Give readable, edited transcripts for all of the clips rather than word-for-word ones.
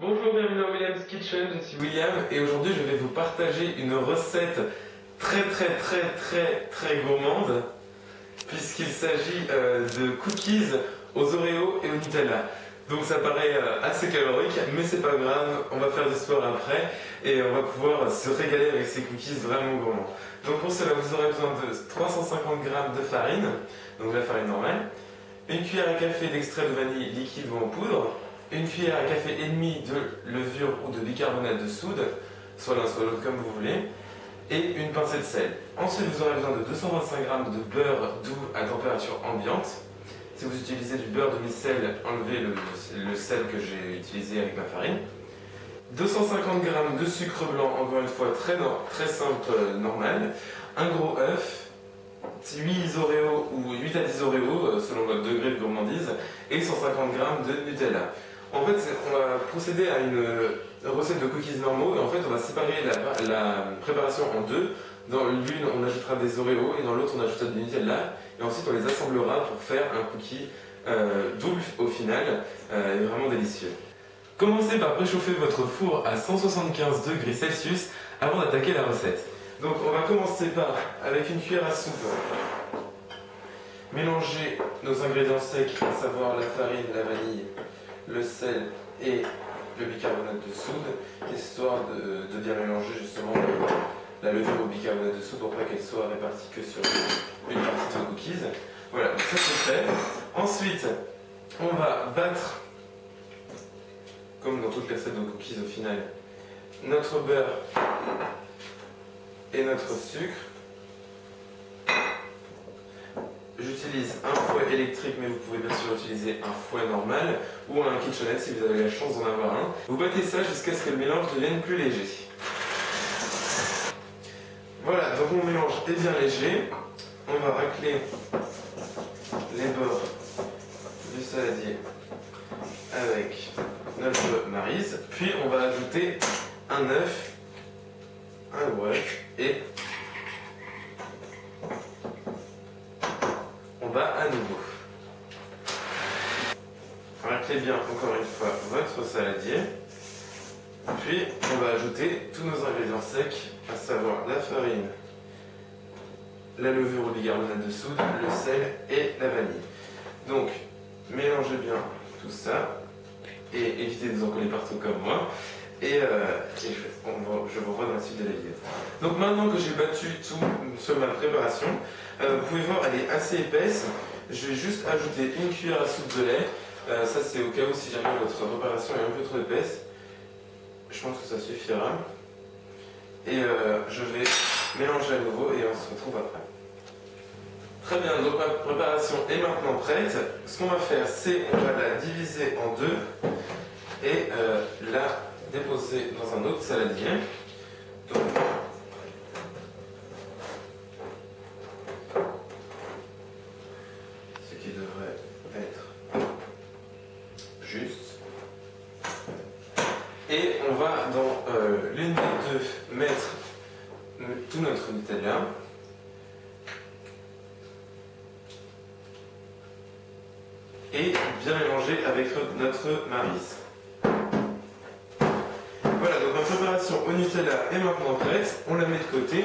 Bonjour, bienvenue dans William's Kitchen, je suis William et aujourd'hui je vais vous partager une recette très gourmande puisqu'il s'agit de cookies aux Oreos et au Nutella. Donc ça paraît assez calorique mais c'est pas grave, on va faire du sport après et on va pouvoir se régaler avec ces cookies vraiment gourmands. Donc pour cela vous aurez besoin de 350 g de farine, donc la farine normale, une cuillère à café d'extrait de vanille liquide ou en poudre, une cuillère à café et demi de levure ou de bicarbonate de soude, soit l'un soit l'autre comme vous voulez, et une pincée de sel. Ensuite vous aurez besoin de 225 g de beurre doux à température ambiante. Si vous utilisez du beurre demi-sel, enlevez le sel que j'ai utilisé avec ma farine. 250 g de sucre blanc, encore une fois très simple, normal. Un gros œuf, 8 Oreos ou 8 à 10 Oreos selon votre degré de gourmandise, et 150 g de Nutella. En fait, on va procéder à une recette de cookies normaux et en fait on va séparer la préparation en deux. Dans l'une on ajoutera des Oreos et dans l'autre on ajoutera du Nutella et ensuite on les assemblera pour faire un cookie double au final, et vraiment délicieux. Commencez par préchauffer votre four à 175 degrés Celsius avant d'attaquer la recette. Donc on va commencer par, avec une cuillère à soupe, mélanger nos ingrédients secs, à savoir la farine, la vanille, le sel et le bicarbonate de soude, histoire de bien mélanger justement la levure au bicarbonate de soude pour pas qu'elle soit répartie que sur une partie de vos cookies. Voilà, donc ça c'est fait. Ensuite, on va battre, comme dans toutes les recettes de cookies au final, notre beurre et notre sucre. J'utilise un fouet électrique, mais vous pouvez bien sûr utiliser un fouet normal ou un KitchenAid si vous avez la chance d'en avoir un. Vous battez ça jusqu'à ce que le mélange devienne plus léger. Voilà, donc mon mélange est bien léger. On va racler les bords du saladier avec notre maryse, puis on va ajouter un œuf, un gros œuf et on va à nouveau. Raclez bien encore une fois votre saladier, puis on va ajouter tous nos ingrédients secs, à savoir la farine, la levure au bicarbonate de soude, le sel et la vanille. Donc mélangez bien tout ça et évitez de vous en coller partout comme moi. Et je vous revois dans la suite de la vidéo. Donc maintenant que j'ai battu tout sur ma préparation, vous pouvez voir elle est assez épaisse. Je vais juste ajouter une cuillère à soupe de lait. Ça c'est au cas où si jamais votre préparation est un peu trop épaisse. Je pense que ça suffira. Et je vais mélanger à nouveau et on se retrouve après. Très bien, donc ma préparation est maintenant prête. Ce qu'on va faire, c'est on va la diviser en deux et la déposer dans un autre saladier. Donc, ce qui devrait être juste. Et on va dans l'une des deux mettre tout notre Nutella. Et bien mélanger avec notre maryse. Voilà, donc notre préparation au Nutella est maintenant prête, on la met de côté.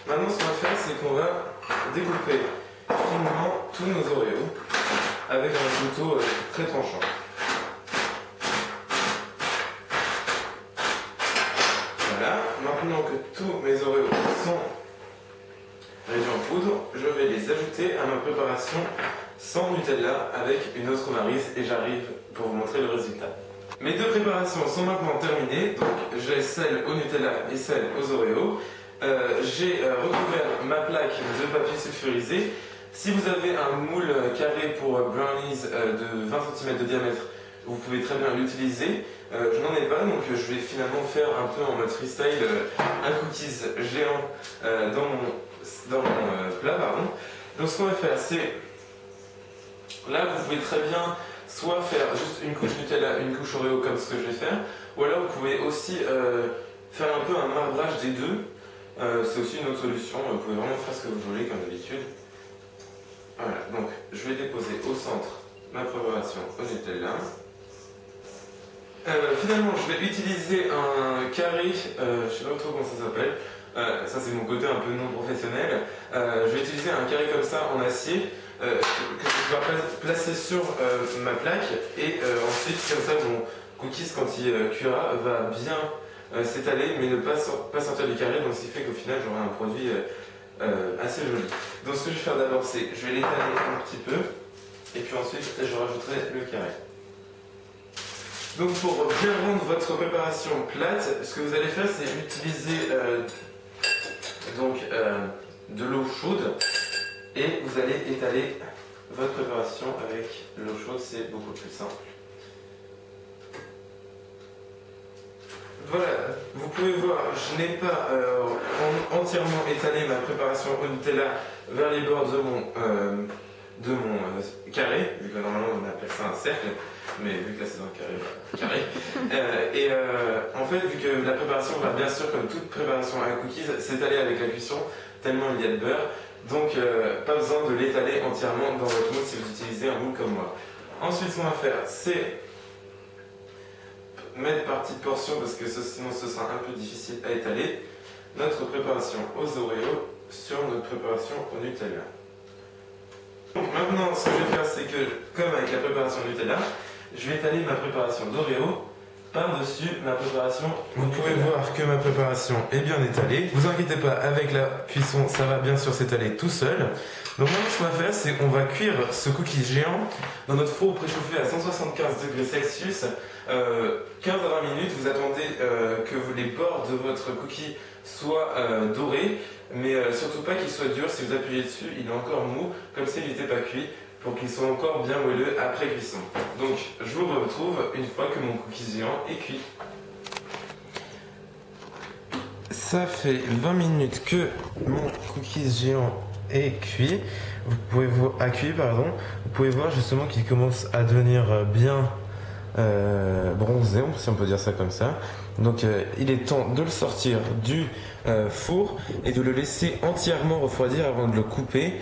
Maintenant ce qu'on va faire, c'est qu'on va découper finement tous nos Oreos avec un couteau très tranchant. Voilà, maintenant que tous mes Oreos sont réduits en poudre, je vais les ajouter à ma préparation sans Nutella avec une autre maryse et j'arrive pour vous montrer le résultat. Mes deux préparations sont maintenant terminées, donc j'ai celle au Nutella et celle aux Oreos. J'ai recouvert ma plaque de papier sulfurisé. Si vous avez un moule carré pour brownies de 20 cm de diamètre, vous pouvez très bien l'utiliser. Je n'en ai pas, donc je vais finalement faire un peu en mode freestyle un cookies géant dans mon plat. Pardon. Donc ce qu'on va faire, c'est... Là, vous pouvez très bien soit faire juste une couche Nutella, une couche Oreo comme ce que je vais faire, ou alors vous pouvez aussi faire un peu un marbrage des deux. C'est aussi une autre solution, vous pouvez vraiment faire ce que vous voulez comme d'habitude. Voilà, donc je vais déposer au centre ma préparation au Nutella. Finalement, je vais utiliser un carré, je sais pas trop comment ça s'appelle, ça c'est mon côté un peu non professionnel. Je vais utiliser un carré comme ça en acier que je vais placer sur ma plaque et ensuite comme ça mon cookies quand il cuira va bien s'étaler mais ne pas sortir du carré, donc ce qui fait qu'au final j'aurai un produit assez joli. Donc ce que je vais faire d'abord c'est je vais l'étaler un petit peu et puis ensuite je rajouterai le carré. Donc pour bien rendre votre préparation plate, ce que vous allez faire c'est utiliser de l'eau chaude et vous allez étaler votre préparation avec l'eau chaude, c'est beaucoup plus simple. Voilà, vous pouvez voir, je n'ai pas entièrement étalé ma préparation au Nutella vers les bords de mon carré, vu que normalement on appelle ça un cercle, mais vu que là c'est un carré. En fait, vu que la préparation va bien sûr, comme toute préparation à cookies, s'étaler avec la cuisson, tellement il y a de beurre, donc pas besoin de l'étaler entièrement dans votre moule si vous utilisez un moule comme moi. Ensuite, ce qu'on va faire, c'est mettre par petites portions, parce que sinon ce sera un peu difficile à étaler, notre préparation aux Oreos sur notre préparation au Nutella. Donc maintenant, ce que je vais faire, c'est que, comme avec la préparation Nutella, je vais étaler ma préparation d'Oreo par-dessus ma préparation. Vous pouvez voir que ma préparation est bien étalée. Vous inquiétez pas, avec la cuisson, ça va bien sûr s'étaler tout seul. Donc maintenant, ce qu'on va faire, c'est qu'on va cuire ce cookie géant dans notre four préchauffé à 175 degrés Celsius. 15 à 20 minutes, vous attendez que les bords de votre cookie soient dorés, mais surtout pas qu'il soit dur. Si vous appuyez dessus, il est encore mou, comme s'il n'était pas cuit, pour qu'il soit encore bien moelleux après cuisson. Donc je vous retrouve une fois que mon cookie géant est cuit. Ça fait 20 minutes que mon cookie géant est cuit. Vous pouvez voir justement qu'il commence à devenir bien bronzé, si on peut dire ça comme ça. Donc il est temps de le sortir du four et de le laisser entièrement refroidir avant de le couper,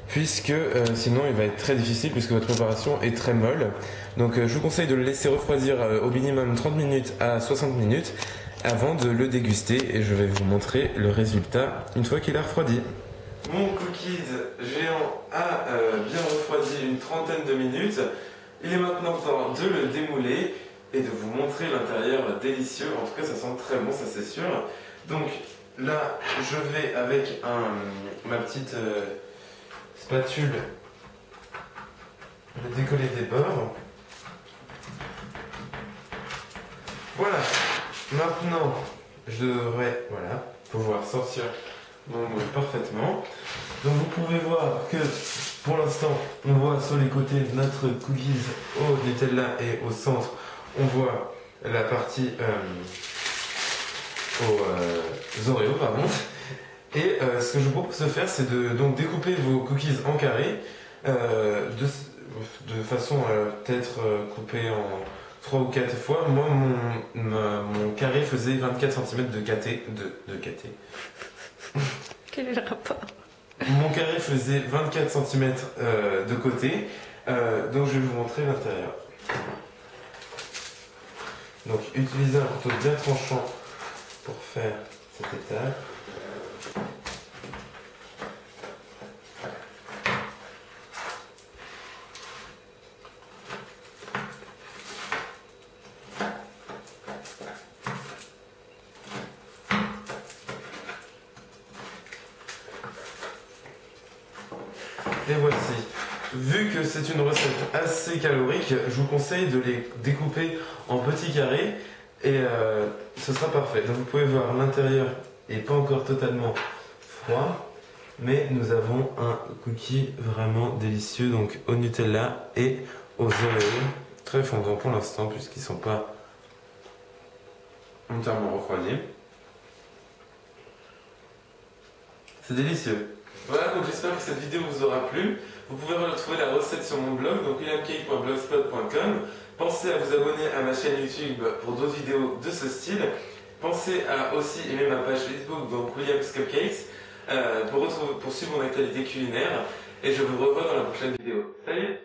puisque sinon il va être très difficile, puisque votre préparation est très molle. Donc je vous conseille de le laisser refroidir au minimum 30 minutes à 60 minutes avant de le déguster, et je vais vous montrer le résultat une fois qu'il a refroidi. Mon cookies géant a bien refroidi une trentaine de minutes. Il est maintenant temps de le démouler et de vous montrer l'intérieur délicieux. En tout cas, ça sent très bon, ça c'est sûr. Donc là, je vais avec ma petite spatule le décoller des bords. Voilà. Maintenant, je devrais pouvoir sortir mon moule parfaitement. Donc vous pouvez voir que pour l'instant on voit sur les côtés notre cookies au Nutella et au centre on voit la partie aux Oreos pardon. Et ce que je vous propose de faire, c'est de donc découper vos cookies en carrés de façon peut-être coupée en 3 ou 4 fois. Moi mon carré faisait 24 cm de caté. Quel est le rapport? Mon carré faisait 24 cm de côté, donc je vais vous montrer l'intérieur. Donc utilisez un couteau bien tranchant pour faire cette étape. Et voici. Vu que c'est une recette assez calorique, je vous conseille de les découper en petits carrés et ce sera parfait. Donc vous pouvez voir, l'intérieur n'est pas encore totalement froid, mais nous avons un cookie vraiment délicieux, donc au Nutella et aux Oreos. Très fondant pour l'instant puisqu'ils ne sont pas entièrement refroidis. C'est délicieux. Voilà, donc j'espère que cette vidéo vous aura plu. Vous pouvez retrouver la recette sur mon blog, donc williamcake.blogspot.com. Pensez à vous abonner à ma chaîne YouTube pour d'autres vidéos de ce style. Pensez à aussi aimer ma page Facebook, donc William's Cupcakes, pour suivre mon actualité culinaire. Et je vous revois dans la prochaine vidéo. Salut!